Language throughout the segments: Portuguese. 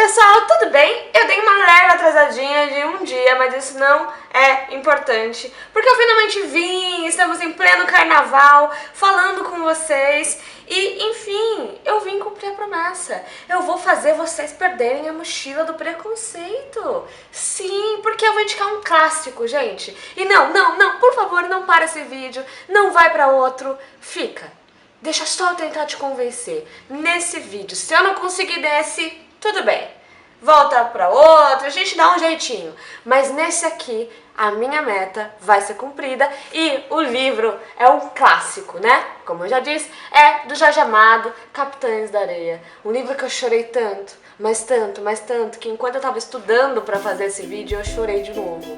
pessoal, tudo bem? Eu dei uma leve atrasadinha de um dia, mas isso não é importante, porque eu finalmente vim, estamos em pleno carnaval, falando com vocês e, enfim, eu vim cumprir a promessa. Eu vou fazer vocês perderem a mochila do preconceito. Sim, porque eu vou indicar um clássico, gente. E não, por favor, não para esse vídeo, não vai pra outro, fica. Deixa só eu tentar te convencer. Nesse vídeo, se eu não conseguir desse, tudo bem. Volta pra outro, a gente dá um jeitinho. Mas nesse aqui, a minha meta vai ser cumprida e o livro é um clássico, né? Como eu já disse, é do Jorge Amado, Capitães da Areia. Um livro que eu chorei tanto, mas tanto, que enquanto eu tava estudando pra fazer esse vídeo, eu chorei de novo.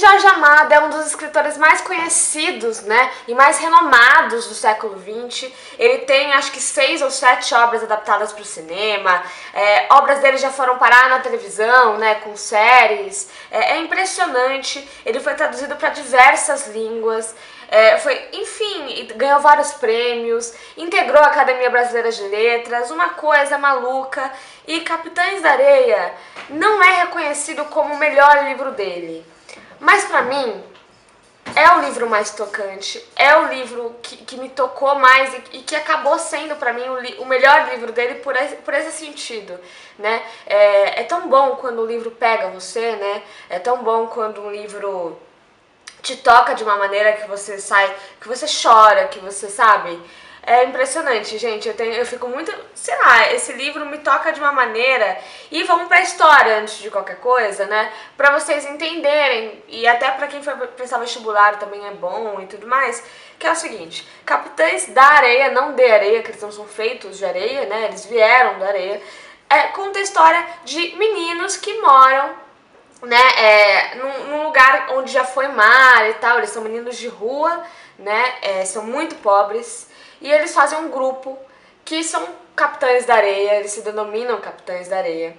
Jorge Amado é um dos escritores mais conhecidos, né, e mais renomados do século XX. Ele tem, acho que 6 ou 7 obras adaptadas para o cinema. Obras dele já foram parar na televisão, né, com séries. É impressionante. Ele foi traduzido para diversas línguas. Enfim, ganhou vários prêmios, integrou a Academia Brasileira de Letras, uma coisa maluca. E Capitães da Areia não é reconhecido como o melhor livro dele. Mas pra mim, é o livro mais tocante, é o livro que me tocou mais e que acabou sendo pra mim o melhor livro dele por esse sentido, né? É tão bom quando o livro pega você, né? É tão bom quando um livro te toca de uma maneira que você que você chora, que você sabe... É impressionante, gente, eu fico muito, sei lá, esse livro me toca de uma maneira, e vamos pra história antes de qualquer coisa, né, pra vocês entenderem, e até pra quem for prestar vestibular também é bom e tudo mais, que é o seguinte: Capitães da Areia, não de areia, que eles não são feitos de areia, né, eles vieram da areia, conta a história de meninos que moram, né, num lugar onde já foi mar e tal. Eles são meninos de rua, né, são muito pobres, e eles fazem um grupo que são Capitães da Areia, eles se denominam Capitães da Areia.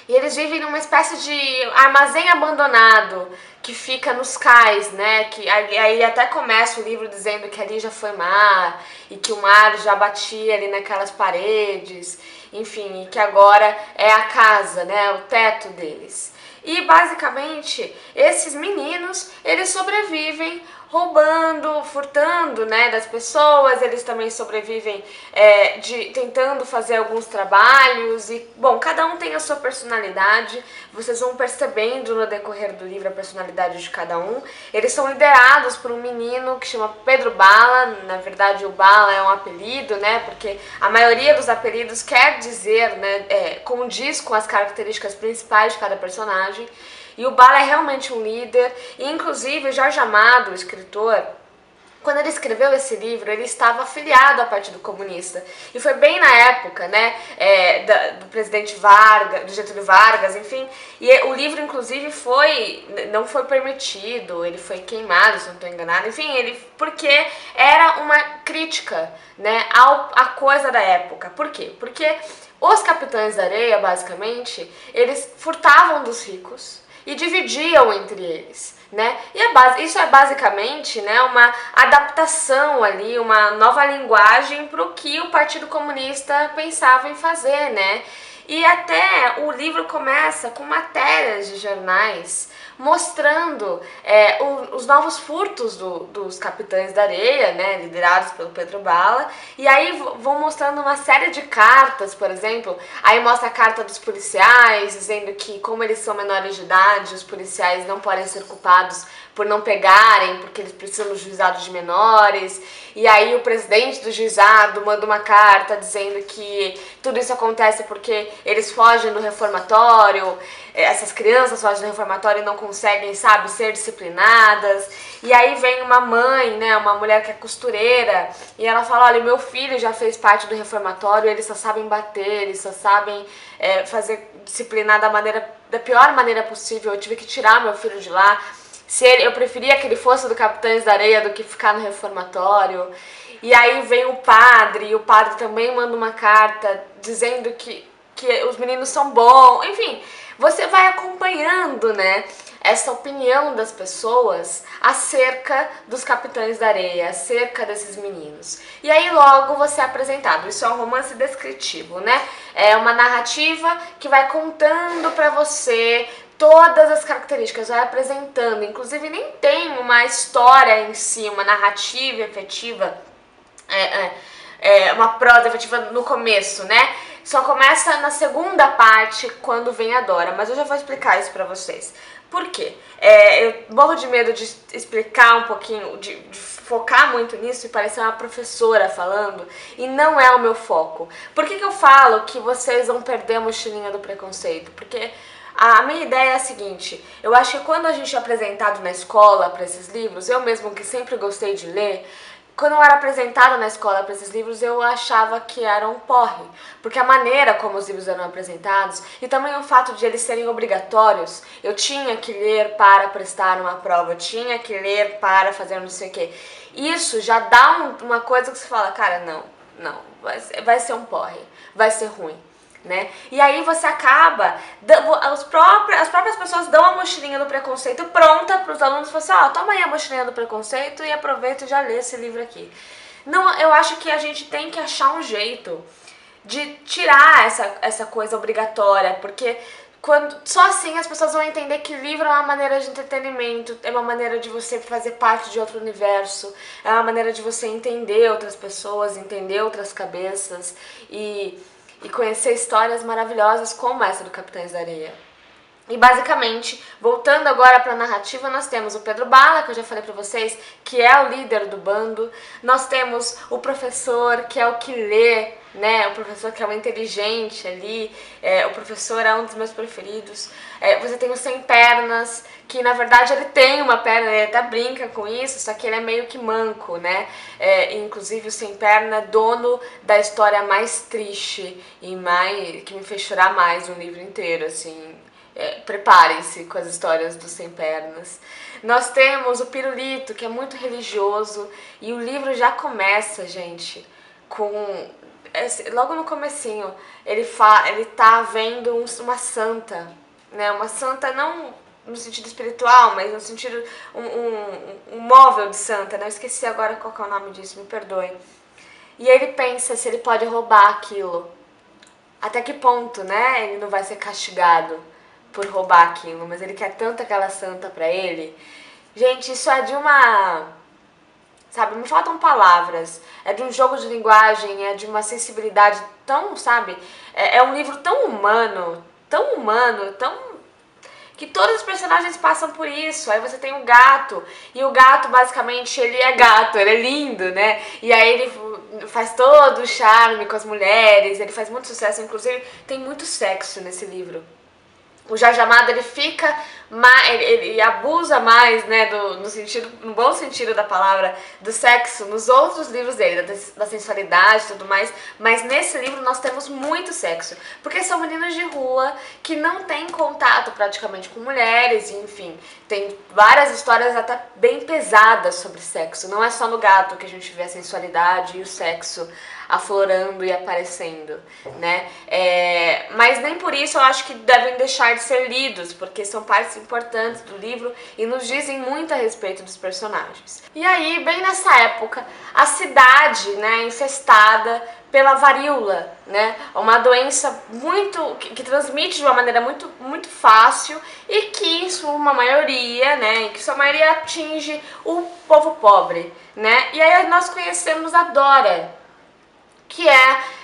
E eles vivem numa espécie de armazém abandonado que fica nos cais, né? Que aí até começa o livro dizendo que ali já foi mar e que o mar já batia ali naquelas paredes, enfim, e que agora é a casa, né? O teto deles. E basicamente esses meninos, eles sobrevivem roubando, furtando, né, das pessoas. Eles também sobrevivem tentando fazer alguns trabalhos e, bom, cada um tem a sua personalidade. Vocês vão percebendo no decorrer do livro a personalidade de cada um. Eles são liderados por um menino que chama Pedro Bala. Na verdade, o Bala é um apelido, né, porque a maioria dos apelidos quer dizer, né, condiz com as características principais de cada personagem. E o Bala é realmente um líder, e inclusive o Jorge Amado, o escritor, quando ele escreveu esse livro, ele estava afiliado ao Partido Comunista. E foi bem na época, né, do presidente Vargas, do Getúlio Vargas, enfim. E o livro, inclusive, não foi permitido, ele foi queimado, se não estou enganada. Enfim, porque era uma crítica, né, à coisa da época. Por quê? Porque os Capitães da Areia, basicamente, eles furtavam dos ricos e dividiam entre eles, né? E isso é basicamente, né, uma adaptação ali, uma nova linguagem para o que o Partido Comunista pensava em fazer, né? E até o livro começa com matérias de jornais mostrando os novos furtos dos Capitães da Areia, né, liderados pelo Pedro Bala. E aí vão mostrando uma série de cartas, por exemplo. Aí mostra a carta dos policiais, dizendo que, como eles são menores de idade, os policiais não podem ser culpados por não pegarem, porque eles precisam do juizado de menores. E aí o presidente do juizado manda uma carta dizendo que tudo isso acontece porque eles fogem do reformatório, essas crianças fogem do reformatório e não conseguem, sabe, ser disciplinadas. E aí vem uma mãe, né, uma mulher que é costureira, e ela fala: olha, meu filho já fez parte do reformatório, eles só sabem bater, eles só sabem disciplinar da pior maneira possível, eu tive que tirar meu filho de lá. Eu preferia que ele fosse do Capitães da Areia do que ficar no reformatório. E aí vem o padre, e o padre também manda uma carta dizendo que os meninos são bons. Enfim, você vai acompanhando, né, essa opinião das pessoas acerca dos Capitães da Areia, acerca desses meninos. E aí logo você é apresentado. Isso é um romance descritivo, né? É uma narrativa que vai contando pra você todas as características, vai apresentando. Inclusive nem tem uma história em si, uma narrativa efetiva, uma prosa efetiva no começo, né? Só começa na segunda parte, quando vem a Dora, mas eu já vou explicar isso pra vocês. Por quê? Eu morro de medo de explicar um pouquinho, de focar muito nisso e parecer uma professora falando, e não é o meu foco. Por que eu falo que vocês vão perder a mochilinha do preconceito? Porque a minha ideia é a seguinte: eu acho que quando a gente é apresentado na escola para esses livros, eu mesmo que sempre gostei de ler, quando eu era apresentada na escola para esses livros, eu achava que era um porre. Porque a maneira como os livros eram apresentados, e também o fato de eles serem obrigatórios, eu tinha que ler para prestar uma prova, eu tinha que ler para fazer não sei o quê. Isso já dá uma coisa que você fala, cara, não, vai ser um porre, vai ser ruim. Né? E aí você acaba, as próprias pessoas dão a mochilinha do preconceito pronta para os alunos, falam assim, toma aí a mochilinha do preconceito e aproveita e já lê esse livro aqui. Não, eu acho que a gente tem que achar um jeito de tirar essa coisa obrigatória, porque só assim as pessoas vão entender que livro é uma maneira de entretenimento, é uma maneira de você fazer parte de outro universo, é uma maneira de você entender outras pessoas, entender outras cabeças e conhecer histórias maravilhosas como essa do Capitães da Areia. E basicamente, voltando agora para a narrativa, nós temos o Pedro Bala, que eu já falei para vocês, que é o líder do bando. Nós temos o professor, que é o que lê, né? O professor que é o inteligente ali. O professor é um dos meus preferidos. Você tem o Sem Pernas, que na verdade ele tem uma perna, ele até brinca com isso, só que ele é meio que manco, né? Inclusive o Sem Perna é dono da história mais triste e que me fez chorar mais no livro inteiro, assim. Preparem-se com as histórias dos Sem Pernas. Nós temos o Pirulito, que é muito religioso, e o livro já começa, gente, com... logo no comecinho, ele tá vendo uma santa, né? Uma santa não no sentido espiritual, mas no sentido... um móvel de santa, né? Eu esqueci agora qual que é o nome disso, me perdoe. E ele pensa se ele pode roubar aquilo. Até que ponto, né? Ele não vai ser castigado por roubar aquilo, mas ele quer tanto aquela santa pra ele. Gente, isso é de uma... sabe, me faltam palavras. É de um jogo de linguagem, é de uma sensibilidade tão, sabe? É um livro tão humano, que todos os personagens passam por isso. Aí você tem o gato, e o gato basicamente ele é gato, ele é lindo, né? E aí ele faz todo o charme com as mulheres, ele faz muito sucesso, inclusive tem muito sexo nesse livro. O Jorge Amado, ele fica ele abusa mais, né, no bom sentido da palavra, do sexo nos outros livros dele, da sensualidade e tudo mais, mas nesse livro nós temos muito sexo, porque são meninos de rua que não têm contato praticamente com mulheres, e, enfim, tem várias histórias até bem pesadas sobre sexo, não é só no gato que a gente vê a sensualidade e o sexo aflorando e aparecendo, né? Mas nem por isso eu acho que devem deixar de ser lidos, porque são partes importantes do livro e nos dizem muito a respeito dos personagens. E aí, bem nessa época, a cidade, né, infestada pela varíola, né? Uma doença que transmite de uma maneira muito fácil e que em sua maioria, né, que sua maioria atinge o povo pobre, né? E aí nós conhecemos a Dora,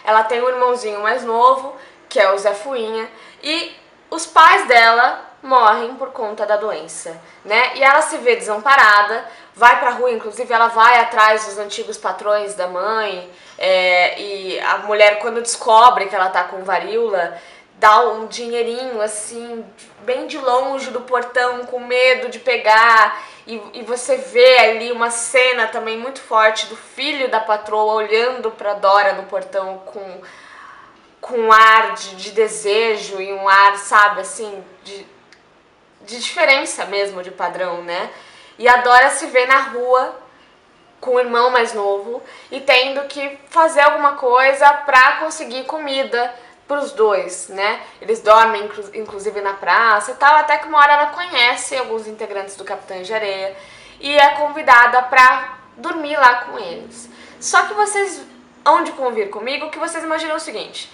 ela tem um irmãozinho mais novo, que é o Zé Fuinha, e os pais dela morrem por conta da doença, né? E ela se vê desamparada, vai pra rua, inclusive ela vai atrás dos antigos patrões da mãe, e a mulher, quando descobre que ela tá com varíola, dá um dinheirinho, assim, bem de longe do portão, com medo de pegar, e você vê ali uma cena também muito forte do filho da patroa olhando pra Dora no portão com um ar de desejo e um ar, sabe, assim, de diferença mesmo de padrão, né? E a Dora se vê na rua com o irmão mais novo e tendo que fazer alguma coisa pra conseguir comida pros dois, né? Eles dormem inclusive na praça e tal, até que uma hora ela conhece alguns integrantes do Capitães de Areia e é convidada pra dormir lá com eles. Só que vocês hão de convir comigo que vocês imaginam o seguinte: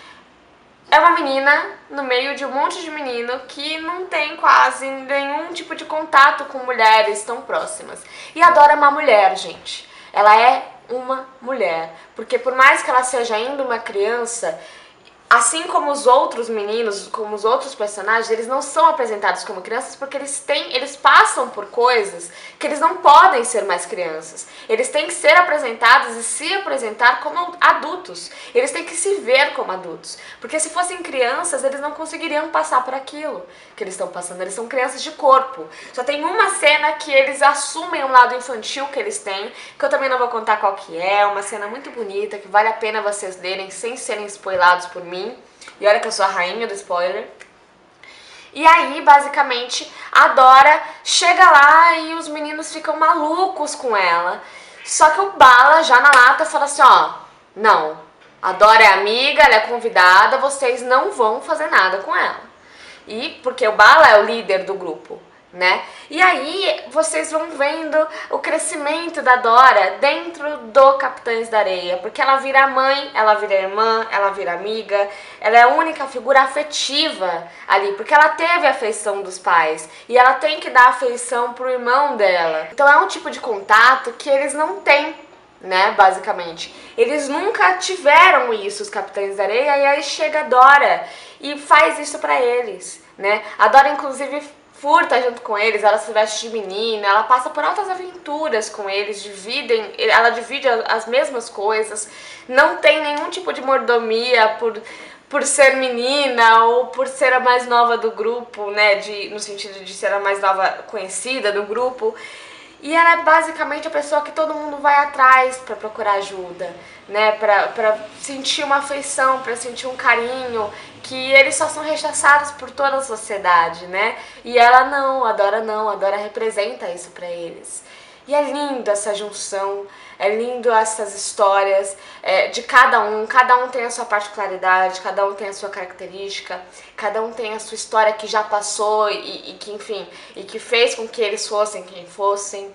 é uma menina no meio de um monte de menino que não tem quase nenhum tipo de contato com mulheres tão próximas. E adora uma mulher, gente. Ela é uma mulher. Porque por mais que ela seja ainda uma criança, assim como os outros meninos, como os outros personagens, eles não são apresentados como crianças porque eles passam por coisas que eles não podem ser mais crianças. Eles têm que ser apresentados e se apresentar como adultos. Eles têm que se ver como adultos. Porque se fossem crianças, eles não conseguiriam passar por aquilo que eles estão passando. Eles são crianças de corpo. Só tem uma cena que eles assumem um lado infantil que eles têm, que eu também não vou contar qual que é, uma cena muito bonita, que vale a pena vocês lerem sem serem spoilados por mim. E olha que eu sou a rainha do spoiler. E aí, basicamente, a Dora chega lá e os meninos ficam malucos com ela. Só que o Bala, já na lata, fala assim, ó, não, a Dora é amiga, ela é convidada, vocês não vão fazer nada com ela. E porque o Bala é o líder do grupo, né? E aí vocês vão vendo o crescimento da Dora dentro do Capitães da Areia, porque ela vira mãe, ela vira irmã, ela vira amiga, ela é a única figura afetiva ali, porque ela teve a afeição dos pais e ela tem que dar afeição pro irmão dela. Então é um tipo de contato que eles não têm, né, basicamente. Eles nunca tiveram isso, os Capitães da Areia, e aí chega a Dora e faz isso pra eles, né? A Dora, inclusive, furta junto com eles, ela se veste de menina, ela passa por altas aventuras com eles, ela divide as mesmas coisas, não tem nenhum tipo de mordomia por ser menina ou por ser a mais nova do grupo, né, no sentido de ser a mais nova conhecida do grupo. E ela é basicamente a pessoa que todo mundo vai atrás para procurar ajuda, né? Pra sentir uma afeição, para sentir um carinho, que eles só são rechaçados por toda a sociedade, né? E ela não, a Dora representa isso para eles. E é lindo essa junção, é lindo essas histórias de cada um tem a sua particularidade, cada um tem a sua característica, cada um tem a sua história que já passou e que, enfim, e que fez com que eles fossem quem fossem.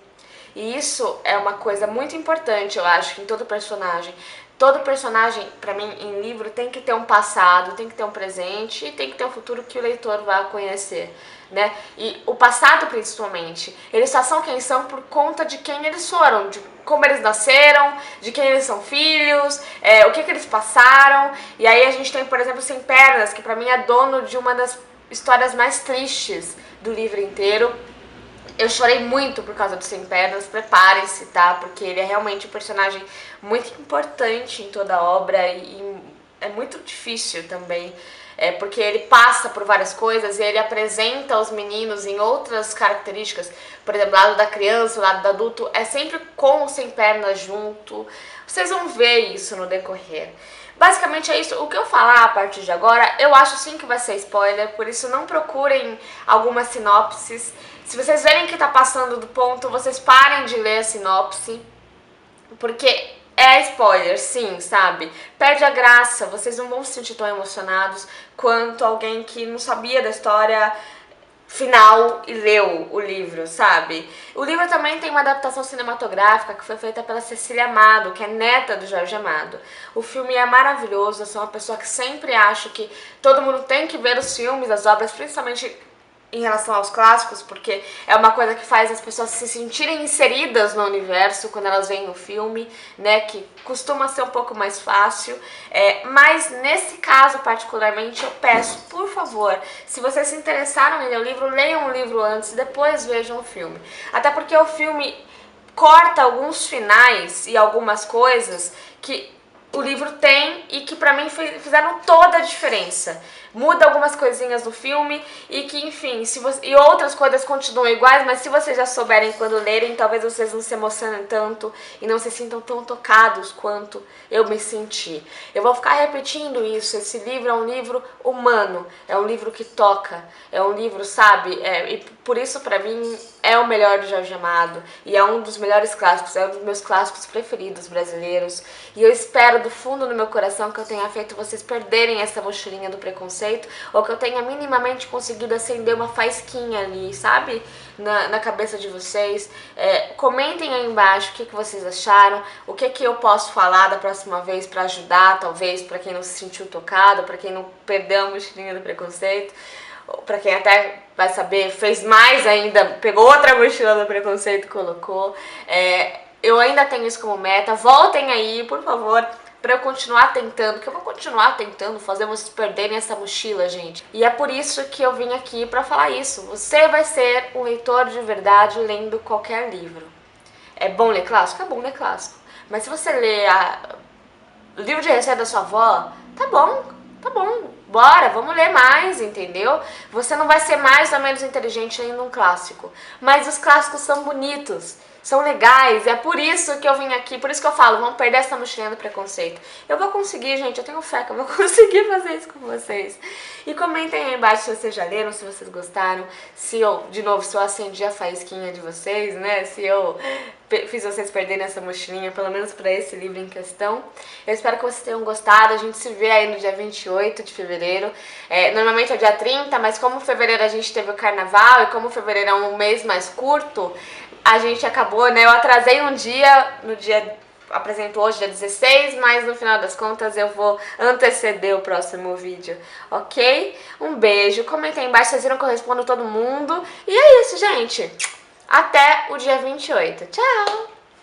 E isso é uma coisa muito importante, eu acho, em todo personagem. Todo personagem, pra mim, em livro, tem que ter um passado, tem que ter um presente e tem que ter um futuro que o leitor vai conhecer, né? E o passado, principalmente, eles só são quem são por conta de quem eles foram, de como eles nasceram, de quem eles são filhos, o que eles passaram. E aí a gente tem, por exemplo, Sem Pernas, que pra mim é dono de uma das histórias mais tristes do livro inteiro. Eu chorei muito por causa do Sem Pernas, preparem-se, tá? Porque ele é realmente um personagem muito importante em toda a obra e é muito difícil também, porque ele passa por várias coisas e ele apresenta os meninos em outras características. Por exemplo, o lado da criança, o lado do adulto, é sempre com o Sem Pernas junto. Vocês vão ver isso no decorrer. Basicamente é isso. O que eu falar a partir de agora, eu acho sim que vai ser spoiler, por isso não procurem algumas sinopses. Se vocês verem que tá passando do ponto, vocês parem de ler a sinopse, porque é spoiler, sim, sabe? Perde a graça, vocês não vão se sentir tão emocionados quanto alguém que não sabia da história final e leu o livro, sabe? O livro também tem uma adaptação cinematográfica que foi feita pela Cecília Amado, que é neta do Jorge Amado. O filme é maravilhoso, eu sou uma pessoa que sempre acho que todo mundo tem que ver os filmes, as obras, principalmente em relação aos clássicos, porque é uma coisa que faz as pessoas se sentirem inseridas no universo quando elas veem o filme, né, que costuma ser um pouco mais fácil, mas nesse caso particularmente eu peço, por favor, se vocês se interessaram em ler o livro, leiam o livro antes e depois vejam o filme, até porque o filme corta alguns finais e algumas coisas que o livro tem e que pra mim fizeram toda a diferença. Muda algumas coisinhas no filme e que, enfim, e outras coisas continuam iguais, mas se vocês já souberem quando lerem, talvez vocês não se emocionem tanto e não se sintam tão tocados quanto eu me senti. Eu vou ficar repetindo isso, esse livro é um livro humano, é um livro que toca, é um livro, sabe, e por isso pra mim é o melhor do Jorge Amado e é um dos melhores clássicos, é um dos meus clássicos preferidos brasileiros. E eu espero do fundo do meu coração que eu tenha feito vocês perderem essa mochilinha do preconceito, ou que eu tenha minimamente conseguido acender uma faísquinha ali, sabe? Na cabeça de vocês. Comentem aí embaixo o que vocês acharam, o que eu posso falar da próxima vez pra ajudar, talvez, pra quem não se sentiu tocado, pra quem não perdeu a mochilinha do preconceito. Pra quem até vai saber, fez mais ainda, pegou outra mochila do preconceito e colocou. Eu ainda tenho isso como meta. Voltem aí, por favor, pra eu continuar tentando, que eu vou continuar tentando fazer vocês perderem essa mochila, gente. E é por isso que eu vim aqui pra falar isso. Você vai ser um leitor de verdade lendo qualquer livro. É bom ler clássico? É bom ler clássico. Mas se você ler o livro de receita da sua avó, tá bom. Bora, vamos ler mais, entendeu? Você não vai ser mais ou menos inteligente lendo um clássico. Mas os clássicos são bonitos, são legais, é por isso que eu vim aqui, por isso que eu falo, vamos perder essa mochilinha do preconceito. Eu vou conseguir, gente, eu tenho fé que eu vou conseguir fazer isso com vocês. E comentem aí embaixo se vocês já leram, se vocês gostaram, se eu acendi a faísquinha de vocês, né? Se eu fiz vocês perderem essa mochilinha, pelo menos para esse livro em questão. Eu espero que vocês tenham gostado. A gente se vê aí no dia 28 de fevereiro. Normalmente é dia 30, mas como fevereiro a gente teve o carnaval e como fevereiro é um mês mais curto, a gente acabou, né? Eu atrasei um dia, apresento hoje, dia 16, mas no final das contas eu vou anteceder o próximo vídeo, ok? Um beijo, comentem aí embaixo, vocês viram que eu respondo todo mundo. E é isso, gente. Até o dia 28. Tchau!